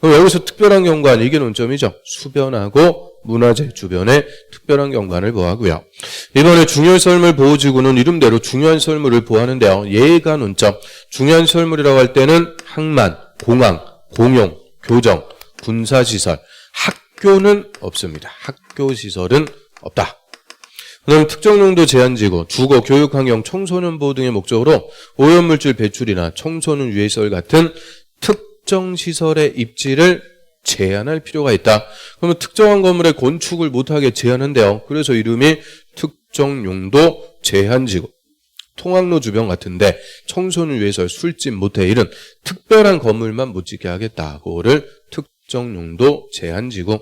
그럼 여기서 특별한 경관, 이게 논점이죠. 수변하고 문화재 주변에 특별한 경관을 보호하고요. 이번에 중요설물 보호지구는 이름대로 중요한 설물을 보호하는데요. 얘가 논점. 중요한 설물이라고 할 때는 항만, 공항, 공용, 교정, 군사시설, 학교는 없습니다. 학교시설은 없다. 그다음 특정용도 제한지구, 주거, 교육, 환경, 청소년 보호 등의 목적으로 오염물질 배출이나 청소년 유해시설 같은 특정 시설의 입지를 제한할 필요가 있다. 그러면 특정한 건물의 건축을 못하게 제한한대요. 그래서 이름이 특정용도 제한지구. 통학로 주변 같은데 청소년 유해시설, 술집, 모텔 이런 특별한 건물만 못 짓게 하겠다. 그거를 특정용도 제한지구.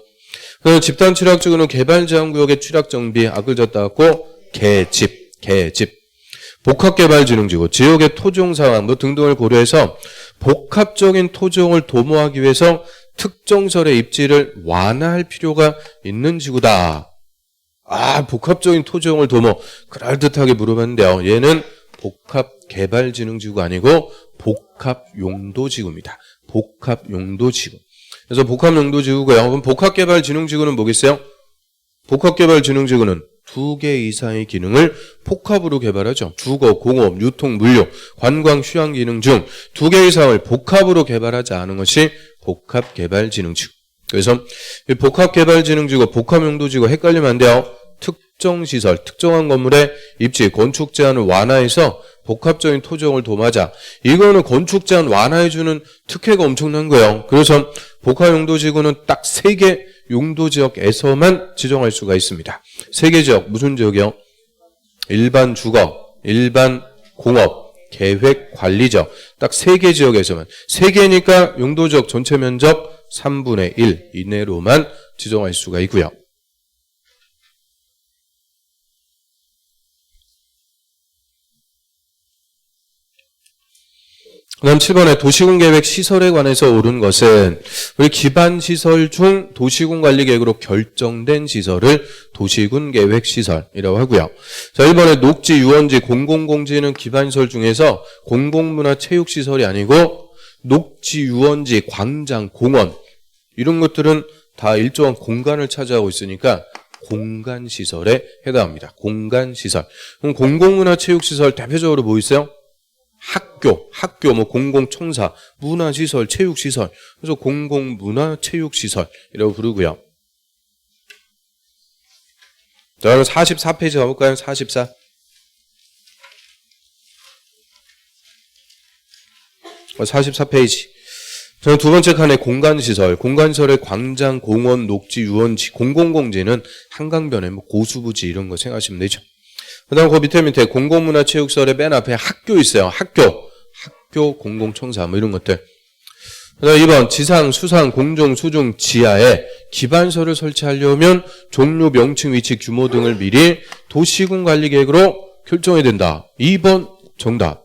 그리고 집단 취락지구는 개발제한구역의 취락정비, 악을 졌다고 개집. 복합개발진흥지구, 지역의 토종 상황 등등을 고려해서 복합적인 토종을 도모하기 위해서 특정설의 입지를 완화할 필요가 있는 지구다. 복합적인 토종을 도모. 그럴듯하게 물어봤는데요. 얘는 복합개발진흥지구가 아니고 복합용도지구입니다. 복합용도지구. 그래서 복합용도지구고요. 그럼 복합개발진흥지구는 뭐겠어요? 복합개발진흥지구는 2개 이상의 기능을 복합으로 개발하죠. 주거, 공업, 유통, 물류, 관광, 휴양 기능 중 2개 이상을 복합으로 개발하지 않은 것이 복합개발진흥지구. 그래서 이 복합개발진흥지구, 복합용도지구 헷갈리면 안 돼요. 특정 시설, 특정한 건물의 입지, 건축 제한을 완화해서 복합적인 토종을 도모하자. 이거는 건축 제한 완화해주는 특혜가 엄청난 거예요. 그래서 복합용도지구는 딱 3개 용도지역에서만 지정할 수가 있습니다. 3개 지역, 무슨 지역이요? 일반 주거, 일반 공업, 계획 관리지역. 딱 3개 지역에서만. 3개니까 용도지역 전체 면적 3분의 1 이내로만 지정할 수가 있고요. 그 다음 7번에 도시군계획 시설에 관해서 옳은 것은 우리 기반시설 중 도시군관리계획으로 결정된 시설을 도시군계획시설이라고 하고요. 자, 1번에 녹지, 유원지, 공공공지는 기반시설 중에서 공공문화체육시설이 아니고 녹지, 유원지, 광장, 공원 이런 것들은 다 일정한 공간을 차지하고 있으니까 공간시설에 해당합니다. 공간시설. 그럼 공공문화체육시설 대표적으로 뭐 있어요? 학교, 공공청사, 문화시설, 체육시설. 그래서 공공문화체육시설이라고 부르고요. 자, 그럼 44페이지 가볼까요? 44. 어, 44페이지. 저는 두 번째 칸에 공간시설. 공간시설의 광장, 공원, 녹지, 유원지, 공공공지는 한강변에 고수부지 이런 거 생각하시면 되죠. 그 다음 그 밑에 공공문화체육시설의 맨 앞에 학교 있어요. 학교, 공공청사 이런 것들. 그 다음 2번 지상, 수상, 공중, 수중, 지하에 기반시설을 설치하려면 종류, 명칭, 위치, 규모 등을 미리 도시군관리계획으로 결정해야 된다. 2번 정답.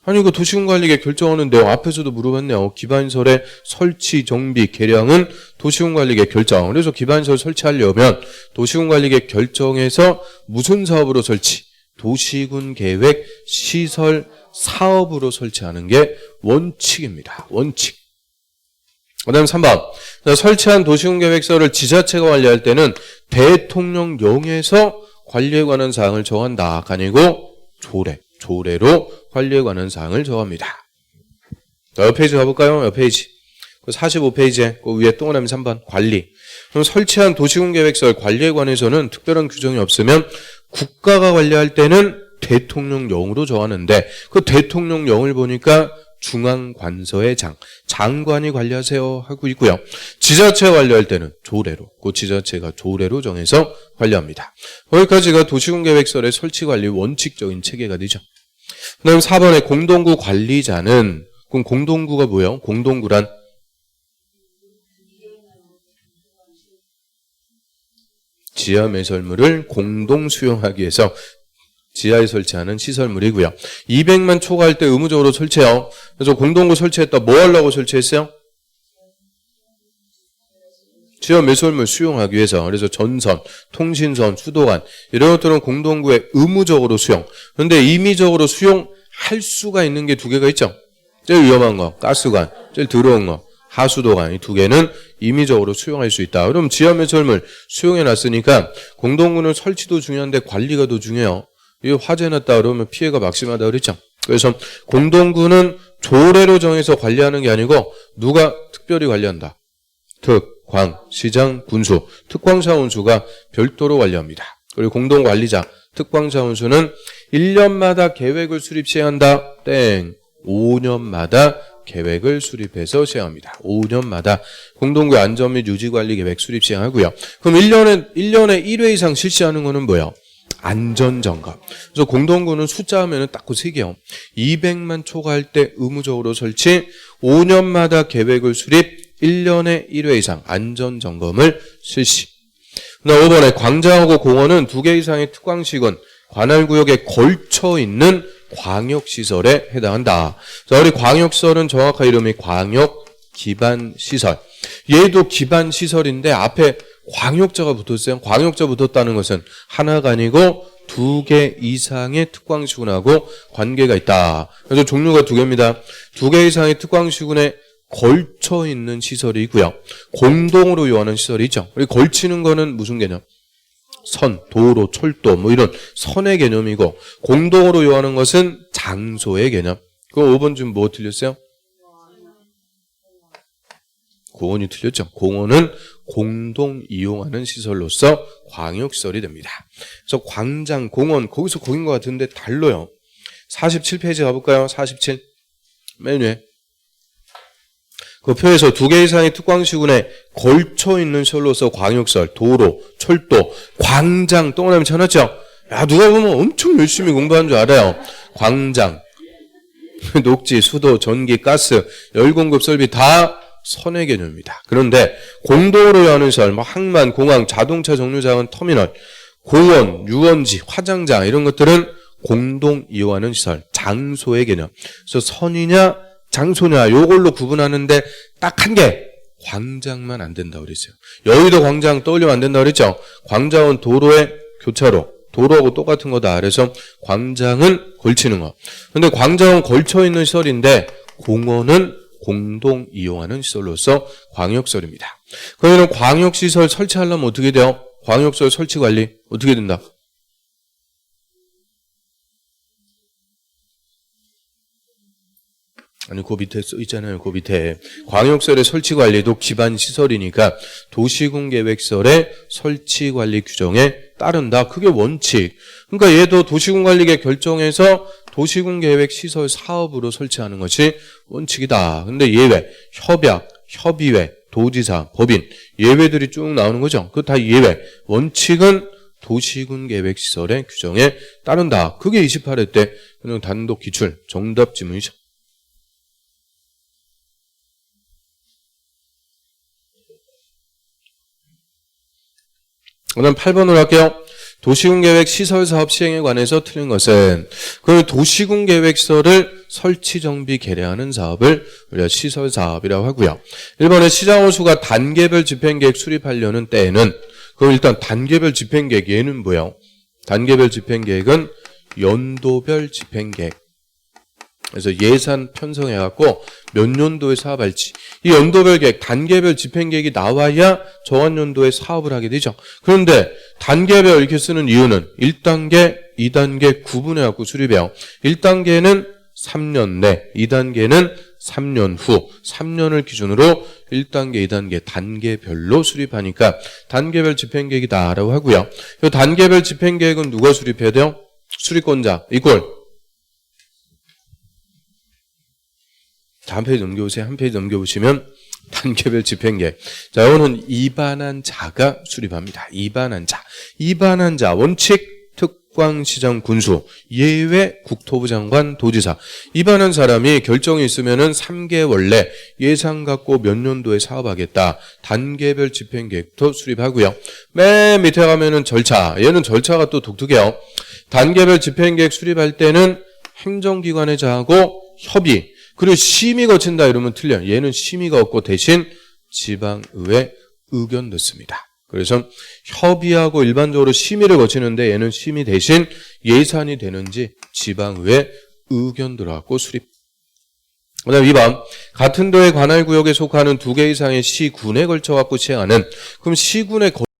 아니 이거 도시군관리계획 결정하는데요. 앞에서도 물어봤네요. 기반시설의 설치, 정비, 개량은 도시군관리계획 결정. 그래서 기반시설 설치하려면 도시군관리계획 결정해서 무슨 사업으로 설치? 도시군계획 시설 사업으로 설치하는 게 원칙입니다. 원칙. 그 다음 3번. 설치한 도시군계획서를 지자체가 관리할 때는 대통령령에서 관리에 관한 사항을 정한다. 아니고 조례로 관리에 관한 사항을 정합니다. 옆 페이지 가볼까요? 옆 페이지. 45페이지에 그 위에 동그라미 3번 관리. 그럼 설치한 도시군계획설 관리에 관해서는 특별한 규정이 없으면 국가가 관리할 때는 대통령령으로 정하는데 그 대통령령을 보니까 중앙관서의 장관이 관리하세요 하고 있고요. 지자체가 관리할 때는 조례로, 그 지자체가 조례로 정해서 관리합니다. 거기까지가 도시군계획설의 설치관리 원칙적인 체계가 되죠. 그 다음 4번에 공동구 관리자는, 그럼 공동구가 뭐예요? 공동구란 지하 매설물을 공동 수용하기 위해서 지하에 설치하는 시설물이고요. 200만 초과할 때 의무적으로 설치해요. 그래서 공동구 설치했다. 뭐 하려고 설치했어요? 지하 매설물 수용하기 위해서. 그래서 전선, 통신선, 수도관 이런 것들은 공동구에 의무적으로 수용. 그런데 임의적으로 수용할 수가 있는 게 2개가 있죠. 제일 위험한 거 가스관, 제일 더러운 거 하수도가 이 두 개는 임의적으로 수용할 수 있다. 그럼 지하매설물 수용해놨으니까 공동구는 설치도 중요한데 관리가 더 중요해요. 이거 화재 났다 그러면 피해가 막심하다 그랬죠. 그래서 공동구는 조례로 정해서 관리하는 게 아니고 누가 특별히 관리한다. 특, 광, 시장, 군수, 특광사원수가 별도로 관리합니다. 그리고 공동관리자, 특광사원수는 1년마다 계획을 수립 시행한다. 땡. 5년마다 계획을 수립해서 시행합니다. 5년마다 공동구의 안전 및 유지관리 계획 수립 시행하고요. 그럼 1년에 1회 이상 실시하는 거는 뭐예요? 안전점검. 그래서 공동구는 숫자 하면은 딱 그 3개요. 200만 초과할 때 의무적으로 설치, 5년마다 계획을 수립, 1년에 1회 이상 안전점검을 실시. 5번에 광장하고 공원은 2개 이상의 특광시군, 관할구역에 걸쳐 있는 광역시설에 해당한다. 자, 우리 광역시설은 정확한 이름이 광역기반시설. 얘도 기반시설인데 앞에 광역자가 붙었어요. 광역자 붙었다는 것은 하나가 아니고 2개 이상의 특광시군하고 관계가 있다. 그래서 종류가 2개입니다. 2개 이상의 특광시군에 걸쳐 있는 시설이 있고요. 공동으로 요하는 시설이 있죠. 우리 걸치는 거는 무슨 개념? 선, 도로, 철도 뭐 이런 선의 개념이고 공동으로 요하는 것은 장소의 개념. 그럼 5번 중 뭐 틀렸어요? 공원이 틀렸죠. 공원은 공동 이용하는 시설로서 광역시설이 됩니다. 그래서 광장, 공원 거기서 거긴 것 같은데 달라요. 47페이지 가볼까요? 47 맨 위에 그 표에서 2개 이상의 특광시군에 걸쳐 있는 시설로서 광역시설, 도로, 철도, 광장 동그라미 쳐놨죠. 야, 누가 보면 엄청 열심히 공부한 줄 알아요. 광장, 녹지, 수도, 전기, 가스, 열공급 설비 다 선의 개념입니다. 그런데 공동으로 하는 시설, 뭐 항만, 공항, 자동차 정류장은 터미널, 공원, 유원지, 화장장 이런 것들은 공동 이용하는 시설, 장소의 개념. 그래서 선이냐 장소냐 요걸로 구분하는데 딱 한 개. 광장만 안 된다고 그랬어요. 여의도 광장 떠올리면 안 된다고 그랬죠. 광장은 도로의 교차로, 도로하고 똑같은 거다. 그래서 광장은 걸치는 거. 근데 광장은 걸쳐 있는 시설인데 공원은 공동 이용하는 시설로서 광역시설입니다. 그러면 광역시설 설치하려면 어떻게 돼요? 광역시설 설치 관리 어떻게 된다? 아니, 그 밑에 써 있잖아요. 그 밑에. 광역시설의 설치 관리도 기반 시설이니까 도시군계획시설의 설치 관리 규정에 따른다. 그게 원칙. 그러니까 얘도 도시군관리계 결정해서 도시군계획 시설 사업으로 설치하는 것이 원칙이다. 근데 예외, 협약, 협의회, 도지사, 법인, 예외들이 쭉 나오는 거죠. 그거 다 예외. 원칙은 도시군계획시설의 규정에 따른다. 그게 28회 때 그냥 단독 기출, 정답 지문이죠. 그 다음 8번으로 할게요. 도시군계획 시설사업 시행에 관해서 틀린 것은 그 도시군계획시설을 설치, 정비, 개량하는 사업을 우리가 시설사업이라고 하고요. 1번에 시장호수가 단계별 집행계획 수립하려는 때에는 그럼 일단 단계별 집행계획 얘는 뭐예요? 단계별 집행계획은 연도별 집행계획. 그래서 예산 편성해갖고 몇 년도에 사업할지 이 연도별 계획, 단계별 집행계획이 나와야 정한 연도에 사업을 하게 되죠. 그런데 단계별 이렇게 쓰는 이유는 1단계, 2단계 구분해갖고 수립해요. 1단계는 3년 내, 2단계는 3년 후, 3년을 기준으로 1단계, 2단계 단계별로 수립하니까 단계별 집행계획이다라고 하고요. 이 단계별 집행계획은 누가 수립해야 돼요? 수립권자, 이꼴. 자, 한 페이지 넘겨보세요. 한 페이지 넘겨보시면 단계별 집행계획. 자, 이거는 입안한 자가 수립합니다. 입안한 자. 입안한 자. 원칙, 특광시장, 군수. 예외, 국토부 장관, 도지사. 입안한 사람이 결정이 있으면은 3개월 내 예산 갖고 몇 년도에 사업하겠다. 단계별 집행계획도 수립하고요. 맨 밑에 가면은 절차. 얘는 절차가 또 독특해요. 단계별 집행계획 수립할 때는 행정기관의 자하고 협의. 그리고 심의 거친다 이러면 틀려요. 얘는 심의가 없고 대신 지방의회 의견 넣습니다. 그래서 협의하고 일반적으로 심의를 거치는데 얘는 심의 대신 예산이 되는지 지방의회 의견 들어갖고 수립. 그다음 2번 같은 도의 관할 구역에 속하는 2개 이상의 시군에 걸쳐 갖고 시행하는 그럼 시군에